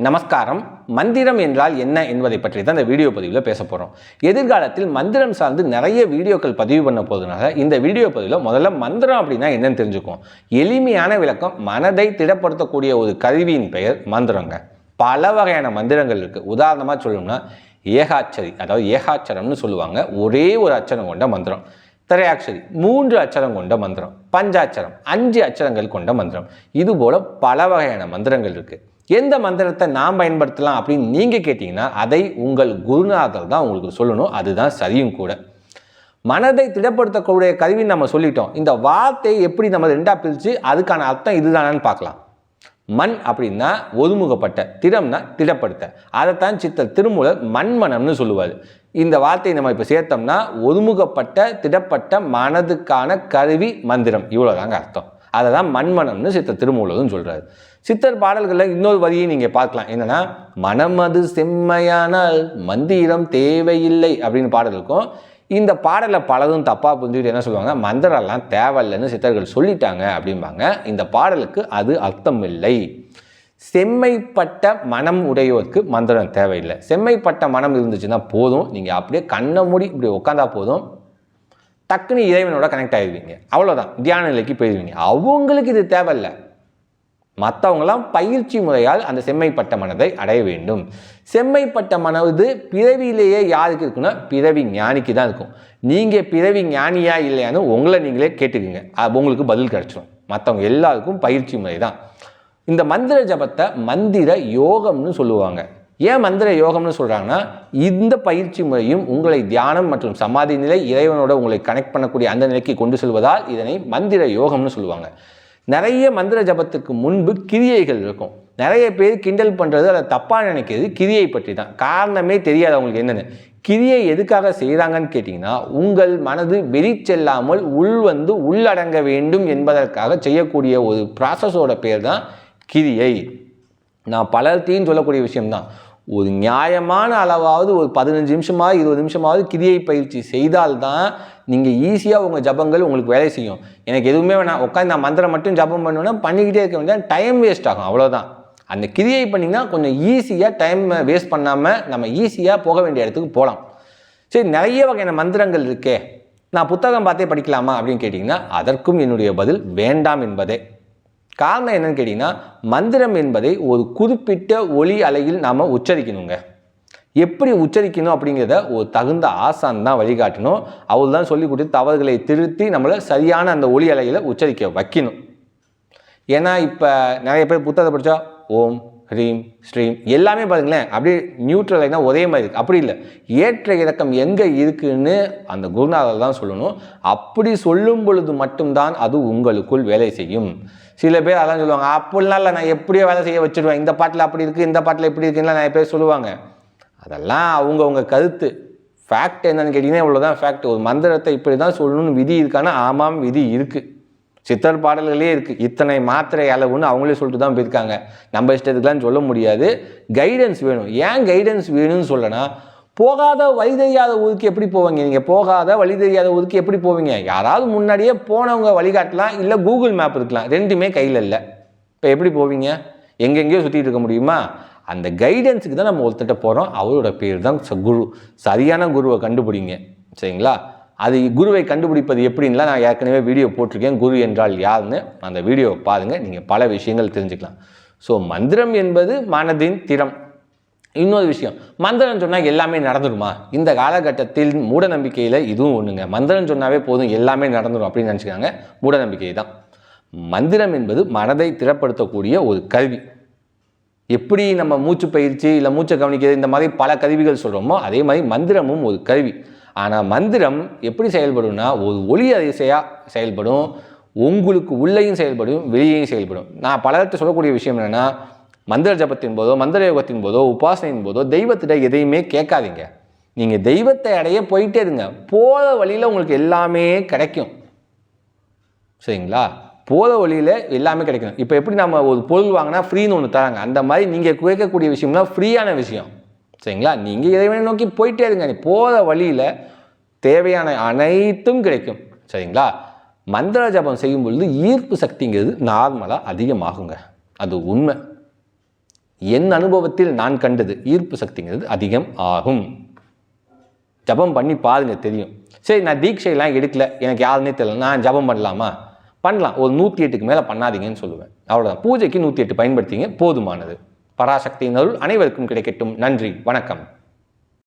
நமஸ்காரம். மந்திரம் என்றால் என்ன என்பதை பற்றி தான் இந்த வீடியோ பதிவில் பேச போகிறோம். எதிர்காலத்தில் மந்திரம் சார்ந்து நிறைய வீடியோக்கள் பதிவு பண்ண போதுனால இந்த வீடியோ பதிவில் முதல்ல மந்திரம் அப்படின்னா என்னன்னு தெரிஞ்சுக்கும். எளிமையான விளக்கம், மனதை திடப்படுத்தக்கூடிய ஒரு கருவியின் பெயர் மந்திரங்க. பல வகையான மந்திரங்கள் இருக்குது. உதாரணமாக சொல்லணும்னா ஏகாட்சரி, அதாவது ஏகாட்சரம்னு சொல்லுவாங்க, ஒரே ஒரு அச்சரம் கொண்ட மந்திரம். திரையாட்சரி 3 அச்சரம் கொண்ட மந்திரம். பஞ்சாட்சரம் 5 அச்சரங்கள் கொண்ட மந்திரம். இதுபோல் பல வகையான மந்திரங்கள் இருக்குது. எந்த மந்திரத்தை நாம் பயன்படுத்தலாம் அப்படின்னு நீங்கள் கேட்டிங்கன்னா அதை உங்கள் குருநாதர் தான் உங்களுக்கு சொல்லணும். அதுதான் சரியும் கூட. மனதை திடப்படுத்தக்கூடிய கருவின்னு நம்ம சொல்லிட்டோம். இந்த வார்த்தையை எப்படி நம்ம ரெண்டாக பிரித்து அதுக்கான அர்த்தம் இதுதானான்னு பார்க்கலாம். மண் அப்படின்னா ஒருமுகப்பட்ட, திடம்னா திடப்படுத்த. அதைத்தான் சித்தர் திருமூலர் மண்மனம்னு சொல்லுவார். இந்த வார்த்தையை நம்ம இப்போ சேர்த்தோம்னா ஒருமுகப்பட்ட திடப்பட்ட மனதுக்கான கருவி மந்திரம், இவ்வளோதாங்க அர்த்தம். அதை தான் மண்மனம்னு சித்தர் திருமூலர்னு சொல்கிறாரு. சித்தர் பாடல்களில் இன்னொரு வரியை நீங்கள் பார்க்கலாம். என்னென்னா, மனமது செம்மையானால் மந்திரம் தேவையில்லை அப்படின்னு பாடல் இருக்கும். இந்த பாடலை பலரும் தப்பாக புரிஞ்சுக்கிட்டு என்ன சொல்லுவாங்க, மந்திரம்லாம் தேவையில்லைன்னு சித்தர்கள் சொல்லிட்டாங்க அப்படிம்பாங்க. இந்த பாடலுக்கு அது அர்த்தம் இல்லை. செம்மைப்பட்ட மனம் உடையோருக்கு மந்திரம் தேவையில்லை. செம்மைப்பட்ட மனம் இருந்துச்சுன்னா போதும். நீங்கள் அப்படியே கண்ணை மூடி இப்படி உட்காந்தா போதும், டக்குன்னு இறைவனோட கனெக்ட் ஆகிடுவீங்க. அவ்வளோதான், தியான நிலைக்கு போயிடுவீங்க. அவங்களுக்கு இது தேவையில்லை. மற்றவங்களாம் பயிற்சி முறையால் அந்த செம்மைப்பட்ட மனதை அடைய வேண்டும். செம்மைப்பட்ட மனது பிறவியிலேயே யாருக்கு இருக்குன்னா பிறவி ஞானிக்கு தான் இருக்கும். நீங்கள் பிறவி ஞானியா இல்லையான்னு உங்களை நீங்களே கேட்டுக்குங்க, உங்களுக்கு பதில் கிடைச்சிடும். மற்றவங்க எல்லாருக்கும் பயிற்சி முறை தான். இந்த மந்திர ஜபத்தை மந்திர யோகம்னு சொல்லுவாங்க. ஏன் மந்திர யோகம்னு சொல்கிறாங்கன்னா, இந்த பயிற்சி முறையும் உங்களை தியானம் மற்றும் சமாதி நிலை, இறைவனோட உங்களை கனெக்ட் பண்ணக்கூடிய அந்த நிலைக்கு கொண்டு செல்வதால் இதனை மந்திர யோகம்னு சொல்லுவாங்க. நிறைய மந்திர ஜபத்துக்கு முன்பு கிரியைகள் இருக்கும். நிறைய பேர் கிண்டல் பண்ணுறது, அதை தப்பாக நினைக்கிறது கிரியை பற்றி தான். காரணமே தெரியாது அவங்களுக்கு என்னென்னு. கிரியை எதுக்காக செய்கிறாங்கன்னு கேட்டிங்கன்னா, உங்கள் மனது வெளிச்செல்லாமல் உள்வந்து உள்ளடங்க வேண்டும் என்பதற்காக செய்யக்கூடிய ஒரு ப்ராசஸோட பேர் தான் கிரியை. நான் பலர்த்தையும் சொல்லக்கூடிய விஷயம்தான். ஒரு நியாயமான அளவாவது ஒரு 15 நிமிஷமாவது 20 நிமிஷமாவது கிரியை பயிற்சி செய்தால்தான் நீங்கள் ஈஸியாக உங்கள் ஜபங்கள் உங்களுக்கு வேலை செய்யும். எனக்கு எதுவுமே வேணாம், உட்காந்து நான் மந்திரம் மட்டும் ஜபம் பண்ணுவேன்னா பண்ணிக்கிட்டே இருக்க வேண்டிய டைம் வேஸ்ட் ஆகும், அவ்வளோதான். அந்த கிரியை பண்ணிங்கன்னா கொஞ்சம் ஈஸியாக டைம் வேஸ்ட் பண்ணாமல் நம்ம ஈஸியாக போக வேண்டிய இடத்துக்கு போகலாம். சரி, நிறைய வகையான மந்திரங்கள் இருக்கே, நான் புத்தகம் பார்த்தே படிக்கலாமா அப்படின்னு கேட்டிங்கன்னா அதற்கும் என்னுடைய பதில் வேண்டாம் என்பதே. காரணம் என்னன்னு கேட்டிங்கன்னா, மந்திரம் என்பதை ஒரு குறிப்பிட்ட ஒலி அலையில் நாம் உச்சரிக்கணுங்க. எப்படி உச்சரிக்கணும் அப்படிங்கிறத ஒரு தகுந்த ஆசான் தான் வழிகாட்டணும். அவர் தான் சொல்லி கொடுத்து தவறுகளை திருத்தி நம்மளை சரியான அந்த ஒலி அலையில் உச்சரிக்க வைக்கணும். ஏன்னா இப்போ நிறைய பேர் புத்தகத்தை படித்தா ஓம் ஹ்ரீம் ஸ்ரீம் எல்லாமே பாருங்களேன் அப்படியே நியூட்ரலைனா ஒரே மாதிரி இருக்குது. அப்படி இல்லை, ஏற்ற இறக்கம் எங்கே இருக்குன்னு அந்த குருநாதர் தான் சொல்லணும். அப்படி சொல்லும் பொழுது மட்டும்தான் அது உங்களுக்குள் வேலை செய்யும். சில பேர் அதான் சொல்லுவாங்க, அப்படிலாம் இல்லை, நான் எப்படியோ வேலை செய்ய வச்சுருவேன், இந்த பாட்டில் அப்படி இருக்குது, இந்த பாட்டில் இப்படி இருக்குன்னா நிறைய பேர் சொல்லுவாங்க. அதெல்லாம் அவங்கவுங்க கருத்து. ஃபேக்ட் என்னன்னு கேட்டிங்கன்னா இவ்வளோதான் ஃபேக்ட். ஒரு மந்திரத்தை இப்படி தான் சொல்லணும்னு விதி இருக்கான்னா ஆமாம், விதி இருக்குது. சித்தர் பாடல்களே இருக்குது. இத்தனை மாத்திரை அளவுன்னு அவங்களே சொல்லிட்டு தான் போயிருக்காங்க. நம்ம இஷ்டத்துக்குலாம் சொல்ல முடியாது. கைடன்ஸ் வேணும். ஏன் கைடன்ஸ் வேணும்னு சொல்லனா, போகாத வழி தெரியாத ஊருக்கு எப்படி போவீங்க? நீங்கள் போகாத வழி தெரியாத ஊருக்கு எப்படி போவீங்க? யாராவது முன்னாடியே போனவங்க வழிகாட்டலாம், இல்லை கூகுள் மேப் இருக்கலாம், ரெண்டுமே கையில் இல்லை. இப்போ எப்படி போவீங்க? எங்கெங்கேயோ சுற்றிட்டு இருக்க முடியுமா? அந்த கைடன்ஸுக்கு தான் நம்ம ஒருத்தட்ட போகிறோம். அவரோட பேர் தான் குரு. சரியான குருவை கண்டுபிடிங்க, சரிங்களா? அது குருவை கண்டுபிடிப்பது எப்படின்லாம் நான் ஏற்கனவே வீடியோ போட்டிருக்கேன். குரு என்றால் யாருன்னு அந்த வீடியோவை பாருங்கள், நீங்கள் பல விஷயங்கள் தெரிஞ்சுக்கலாம். ஸோ மந்திரம் என்பது மனதின் திறம். இன்னொரு விஷயம், மந்திரம் சொன்னால் எல்லாமே நடந்துடுமா? இந்த காலகட்டத்தில் மூட நம்பிக்கையில் இதுவும் ஒன்றுங்க. மந்திரம் சொன்னாவே போதும் எல்லாமே நடந்துடும் அப்படின்னு நினச்சிக்கிறாங்க. மூட நம்பிக்கை தான். மந்திரம் என்பது மனதை திறப்படுத்தக்கூடிய ஒரு கருவி. எப்படி நம்ம மூச்சு பயிற்சி இல்லை மூச்சை கவனிக்கிறது இந்த மாதிரி பல கருவிகள் சொல்கிறோமோ அதே மாதிரி மந்திரமும் ஒரு கருவி. ஆனால் மந்திரம் எப்படி செயல்படும்னா ஒரு ஒளி அதிசையாக செயல்படும். உங்களுக்கு உள்ளேயும் செயல்படும், வெளியேயும் செயல்படும். நான் பலர்கிட்ட சொல்லக்கூடிய விஷயம் என்னென்னா, மந்திர ஜபத்தின் போதோ மந்திர யோகத்தின் போதோ உபாசனையின் போதோ தெய்வத்திட்ட எதையுமே கேட்காதீங்க. நீங்கள் தெய்வத்தை அடைய போயிட்டே இருங்க. போகிற வழியில் உங்களுக்கு எல்லாமே கிடைக்கும், சரிங்களா? போகிற வழியில் எல்லாமே கிடைக்கும். இப்போ எப்படி நம்ம ஒரு பொருள் வாங்கினா ஃப்ரீன்னு ஒன்று தராங்க, அந்த மாதிரி நீங்கள் கேட்கக்கூடிய விஷயம்னா ஃப்ரீயான விஷயம், சரிங்களா? நீங்கள் இறைவனை நோக்கி போயிட்டே இருங்க. போகிற வழியில் தேவையான அனைத்தும் கிடைக்கும், சரிங்களா? மந்திர ஜபம் செய்யும் பொழுது ஈர்ப்பு சக்திங்கிறது நார்மலாக அதிகமாகுங்க, அது உண்மை. என் அனுபவத்தில் நான் கண்டது ஈர்ப்பு சக்திங்கிறது அதிகம் ஆகும். ஜபம் பண்ணி பாருங்க தெரியும். சரி, நான் தீட்சையெல்லாம் எடுக்கல, எனக்கு யாருன்னே தெரியல, நான் ஜபம் பண்ணலாமா? பண்ணலாம். ஒரு 108க்கு மேலே பண்ணாதீங்கன்னு சொல்லுவேன். அவ்வளோதான். பூஜைக்கு 108 பயன்படுத்திங்க, போதுமானது. பராசக்தியின் அருள் அனைவருக்கும் கிடைக்கட்டும். நன்றி, வணக்கம்.